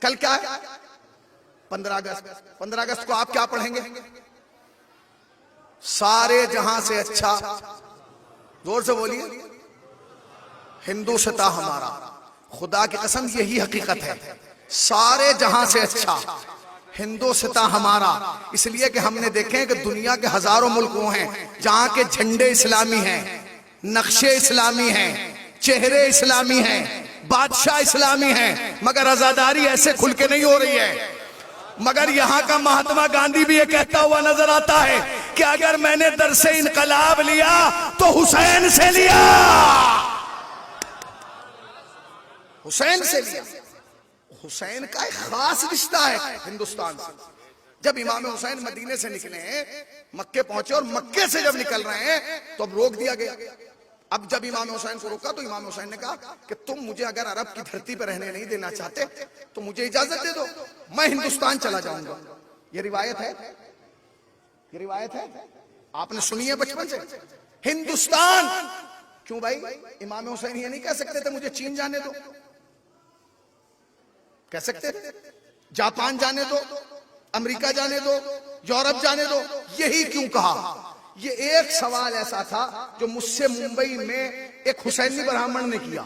कल क्या है? 15 अगस्त। 15 अगस्त को आप क्या पढ़ेंगे? सारे जहां से अच्छा, जोर से बोलिए, हिंदुस्तान हमारा। खुदा की कसम यही हकीकत है, सारे जहां से अच्छा हिंदुस्तान हमारा। इसलिए कि हमने देखे हैं कि दुनिया के हजारों मुल्क वो हैं जहां के झंडे इस्लामी हैं, नक्शे इस्लामी हैं, चेहरे इस्लामी हैं, बादशाह इस्लामी हैं, मगर आजादारी ऐसे खुल के नहीं हो रही है। मगर यहां का महात्मा गांधी भी ये कहता हुआ नजर आता है कि अगर मैंने दरसे इनकलाब लिया तो हुसैन से लिया, हुसैन से लिया। हुसैन का एक खास रिश्ता है हिंदुस्तान से। जब इमाम हुसैन मदीने से निकले हैं, मक्के पहुंचे, और मक्के से जब निकल रहे हैं तो अब रोक दिया गया। अब जब इमाम हुसैन को रोका तो इमाम हुसैन ने कहा कि तुम मुझे अगर अरब की धरती पर रहने नहीं देना चाहते तो मुझे इजाजत दे दो, मैं हिंदुस्तान चला जाऊंगा। ये रिवायत है, ये रिवायत है, आपने सुनी है बचपन से। हिंदुस्तान क्यों भाई? इमाम हुसैन ये नहीं कह सकते थे मुझे चीन जाने दो? कह सकते थे, जापान जाने दो, अमेरिका जाने दो, यूरोप जाने दो। यही क्यों कहा? ये एक सवाल ऐसा था जो मुझसे मुंबई में एक हुसैनी ब्राह्मण ने किया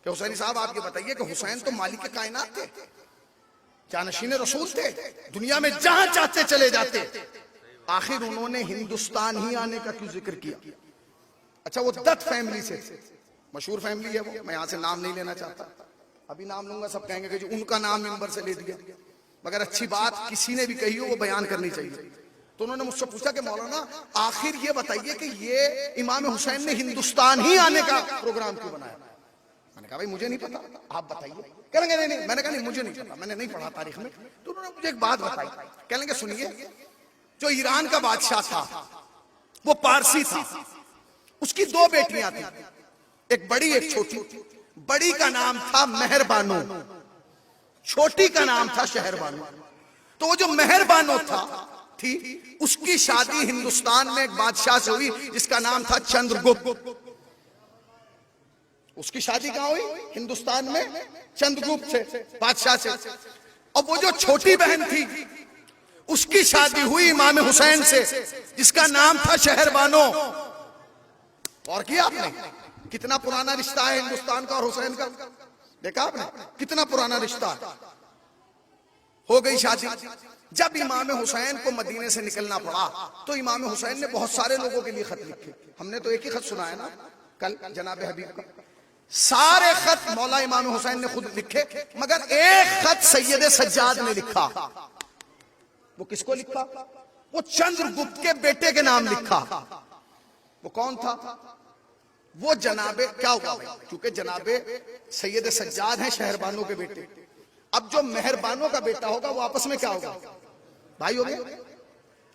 कि हुसैनी साहब आप ये बताइए कि हुसैन तो मालिक कायनात थे, जानशीन रसूल थे, दुनिया में जहां चाहते चले जाते, आखिर उन्होंने हिंदुस्तान ही आने का क्यों जिक्र किया? अच्छा, वो दत्त फैमिली से, मशहूर फैमिली है वो, मैं यहां से नाम नहीं लेना चाहता, अभी नाम लूंगा सब कहेंगे कि जो उनका नाम मिंबर से ले दिया। मगर अच्छी बात किसी ने भी कही हो वो बयान करनी चाहिए। तो उन्होंने मुझसे पूछा कि मौलाना आखिर ये बताइए कि ये इमाम हुसैन ने हिंदुस्तान ही आने का प्रोग्राम क्यों बनाया? मैंने कहा भाई मुझे नहीं पता, आप बताइए। कहेंगे नहीं नहीं, मैंने कहा नहीं मुझे नहीं पता, मैंने नहीं पढ़ा तारीख में। तो उन्होंने मुझे एक बात बताई, कहेंगे सुनिए, जो ईरान का बादशाह था वो पारसी था, उसकी 2 बेटियां थी, एक बड़ी एक छोटी। बड़ी का नाम था मेहरबानो, छोटी का नाम था शहरबानो। तो वो जो मेहरबानो थी उसकी शादी हिंदुस्तान में एक बादशाह से हुई जिसका नाम था चंद्रगुप्त। उसकी शादी कहां हुई? हिंदुस्तान में चंद्रगुप्त से, बादशाह से। और वो जो छोटी बहन थी उसकी शादी हुई इमाम हुसैन से जिसका नाम था शहरबानो। और किया आपने? कितना पुराना रिश्ता है हिंदुस्तान का और हुसैन का, देखा आपने कितना पुराना रिश्ता है। हो गई शादी। जब इमाम हुसैन को मदीने से निकलना पड़ा तो इमाम हुसैन ने बहुत सारे लोगों के लिए खत लिखे। हमने तो एक ही खत सुनाया ना कल जनाब हबीब का। सारे खत मौला इमाम हुसैन ने खुद लिखे, मगर एक खत सैयद सज्जाद ने लिखा। वो किसको लिखा? वो चंद्रगुप्त के बेटे के नाम लिखा। वो कौन था? वो जनाबे, क्या हुआ भाई, क्योंकि जनाबे सैयद सज्जाद हैं शहरबानों के बेटे। अब जो मेहरबानों का बेटा होगा वो आपस में क्या होगा? भाई हो गए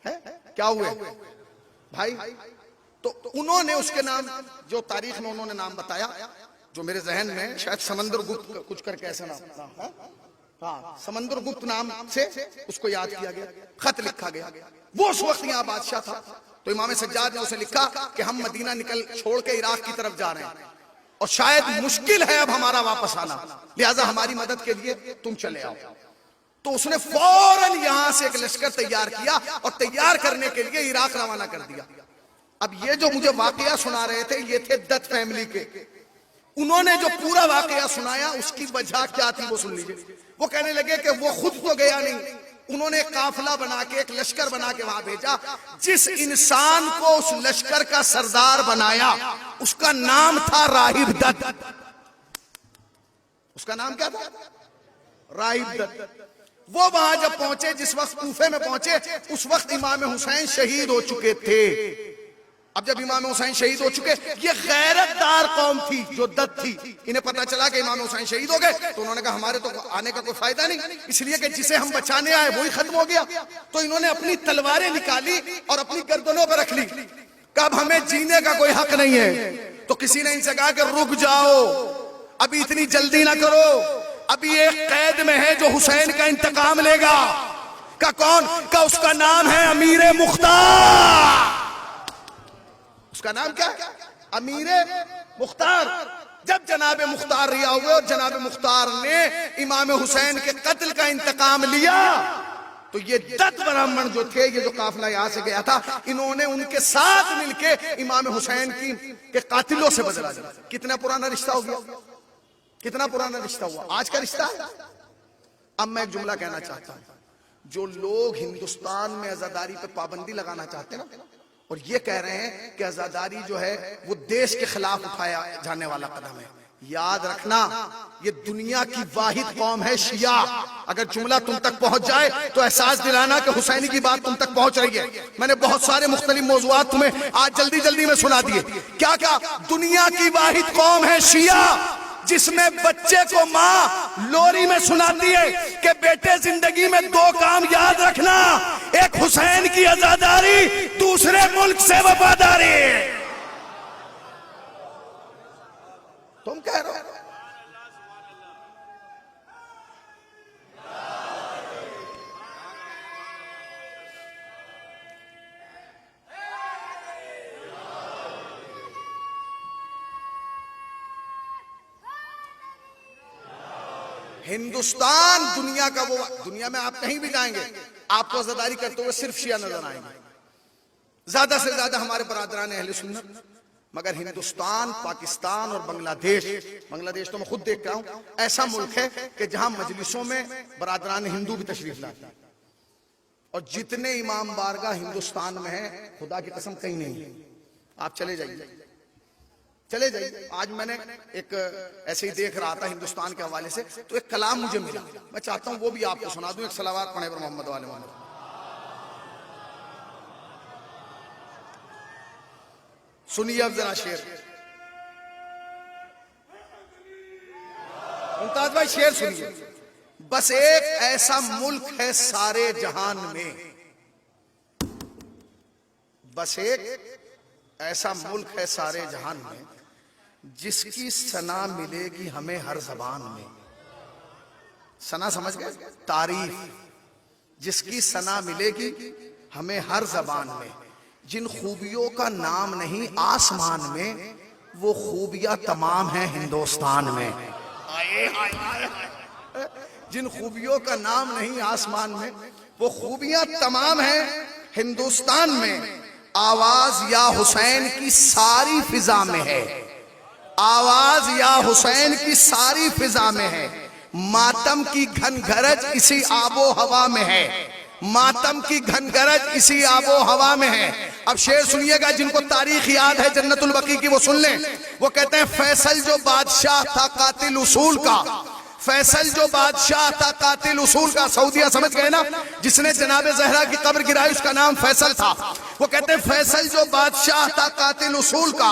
हैं? क्या हुए भाई? तो उन्होंने उसके नाम, जो तारीख में उन्होंने नाम बताया, जो मेरे जहन में शायद समंदरगुप्त कुछ करके ऐसा नाम है, हाँ समंदरगुप्त नाम से उसको याद किया गया, खत लिखा गया। वो उस वक्त यहाँ बादशाह था। तो इमाम सज्जाद ने उसे लिखा कि हम मदीना निकल छोड़ के इराक की तरफ जा रहे हैं और शायद मुश्किल है अब हमारा वापस आना, लिहाजा हमारी मदद के लिए तुम चले आओ। तो उसने फौरन यहां से एक लश्कर तैयार किया और तैयार करने के लिए इराक रवाना कर दिया। अब ये जो मुझे वाकया सुना रहे थे ये थे दत्त फैमिली के। उन्होंने जो पूरा वाकया सुनाया उसकी वजह क्या थी वो सुन लीजिए। वो कहने लगे कि वो खुद तो गया नहीं, उन्होंने एक काफिला बना के, एक लश्कर बना के वहां भेजा। जिस इंसान को उस लश्कर का सरदार बनाया उसका नाम था राहिब दत्त। उसका नाम क्या था? राहिब दत्त। वो वहां जब पहुंचे, जिस वक्त कूफे में पहुंचे, उस वक्त इमाम हुसैन शहीद हो चुके थे। अब जब इमाम हुसैन शहीद हो चुके, ये गैरतदार कौम थी जो दत्त थी, इन्हें पता चला कि इमाम हुसैन शहीद हो गए, तो उन्होंने कहा हमारे तो आने का कोई फायदा नहीं, इसलिए कि जिसे हम बचाने आए वही खत्म हो गया। तो इन्होंने अपनी तलवारें निकाली और अपनी गर्दनों पर रख ली। कब हमें जीने का कोई हक नहीं है। तो किसी ने इनसे कहा कि रुक जाओ, अभी इतनी जल्दी ना करो, अभी एक कैद में है जो हुसैन का इंतकाम लेगा। का कौन? का उसका नाम है अमीर मुख्तार। उसका नाम क्या है? अमीर मुख्तार। जब जनाब मुख्तार रिहा हुए और जनाब मुख्तार ने इमाम हुसैन के कत्ल का इंतकाम लिया, तो ये 10 ब्राह्मण जो थे, ये जो काफिला यहां से गया था, इन्होंने उनके साथ मिलके इमाम हुसैन के कातिलों से बदला लिया। कितना पुराना रिश्ता हो गया, कितना पुराना रिश्ता हुआ, आज का रिश्ता है। अब मैं एक जुमला कहना चाहता हूं, जो लोग हिंदुस्तान में आजादारी पे पाबंदी लगाना चाहते हैं ना, और ये कह रहे हैं कि आजादारी जो है वो देश के खिलाफ उठाया जाने वाला कदम है, याद रखना ये दुनिया की वाहिद कौम है शिया। अगर जुमला तुम तक पहुंच जाए तो एहसास दिलाना कि हुसैनी की बात तुम तक पहुंच रही है। मैंने बहुत सारे मुख्तलिफ मौज़ूआत तुम्हें आज जल्दी जल्दी में सुना दिए। क्या क्या? दुनिया की वाहिद कौम है शिया, जिसमें बच्चे को माँ लोरी में सुनाती है कि बेटे जिंदगी में 2 काम याद रखना, एक हुसैन की आजादारी, दूसरे मुल्क से वफादारी। तुम कह रहे हो हिंदुस्तान दुनिया का वो, दुनिया में आप कहीं भी जाएंगे आपको आजादारी करते हुए सिर्फ शिया नजर आएंगे, ज्यादा से ज्यादा हमारे बरादरान अहले सुन्नत। मगर हिंदुस्तान, पाकिस्तान और बांग्लादेश तो मैं खुद देख रहा हूं, ऐसा मुल्क है कि जहां मजलिसों में बरादरान हिंदू भी तशरीफ लाते हैं, और जितने इमाम बारगाह हिंदुस्तान में है, खुदा की कसम कहीं नहीं है। आप चले जाइए, चले जाइए। आज मैंने एक ऐसे ही देख रहा था हिंदुस्तान के हवाले से, तो एक कलाम मुझे मिला, मैं चाहता हूं वो भी आपको सुना दूं। एक सलावात पढ़े पर मोहम्मद वाले मोहम्मद। सुनिए अब जरा शेर, मुमताज भाई शेर सुनिए। बस एक ऐसा मुल्क है सारे जहान में, बस एक ऐसा मुल्क है सारे जहान में, जिसकी सना मिलेगी हमें हर जबान में। सना समझ गए? तारीफ, जिसकी सना मिलेगी हमें हर जबान में। जिन खूबियों का नाम नहीं आसमान में, वो खूबियां तमाम हैं हिंदुस्तान में। जिन खूबियों का नाम नहीं आसमान में, वो खूबियां तमाम हैं हिंदुस्तान में। आवाज या हुसैन की सारी फिजा में है, आवाज या हुसैन की सारी फिजा में है। मातम की घनगरज इसी आबो हवा में है, मातम की घनगरज इसी आबो हवा में है। अब शेर सुनिएगा, जिनको तारीख याद है जन्नतुल बकी की वो सुन लें। वो कहते हैं, फैसल जो बादशाह था कातिल उसूल का, फैसल जो बादशाह था कातिल उसूल का। सऊदिया समझ गए ना, जिसने जनाब जहरा की कब्र गिराई उसका नाम फैसल था। वो कहते हैं, फैसल जो बादशाह था कातिल उसूल का,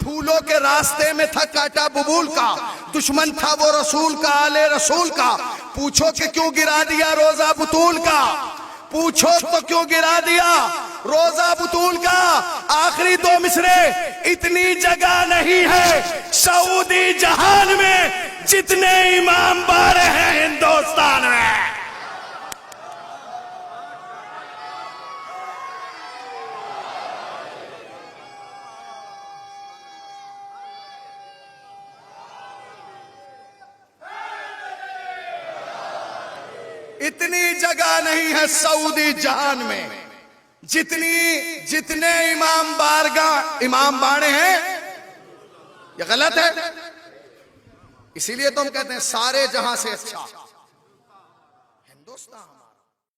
फूलों के रास्ते में था काटा बबूल का, दुश्मन था वो रसूल का आले रसूल का। पूछो कि क्यों गिरा दिया रोजा बुतूल का, पूछो तो क्यों गिरा दिया रोजा बुतूल का। आखिरी 2 मिसरे, इतनी जगह नहीं है सऊदी जहान में जितने इमाम बारे हैं हिंदुस्तान में। इतनी जगह नहीं है सऊदी जहान में जितने इमाम बाड़े हैं। ये गलत है, इसीलिए तो हम कहते हैं सारे जहां से अच्छा हिंदुस्तान।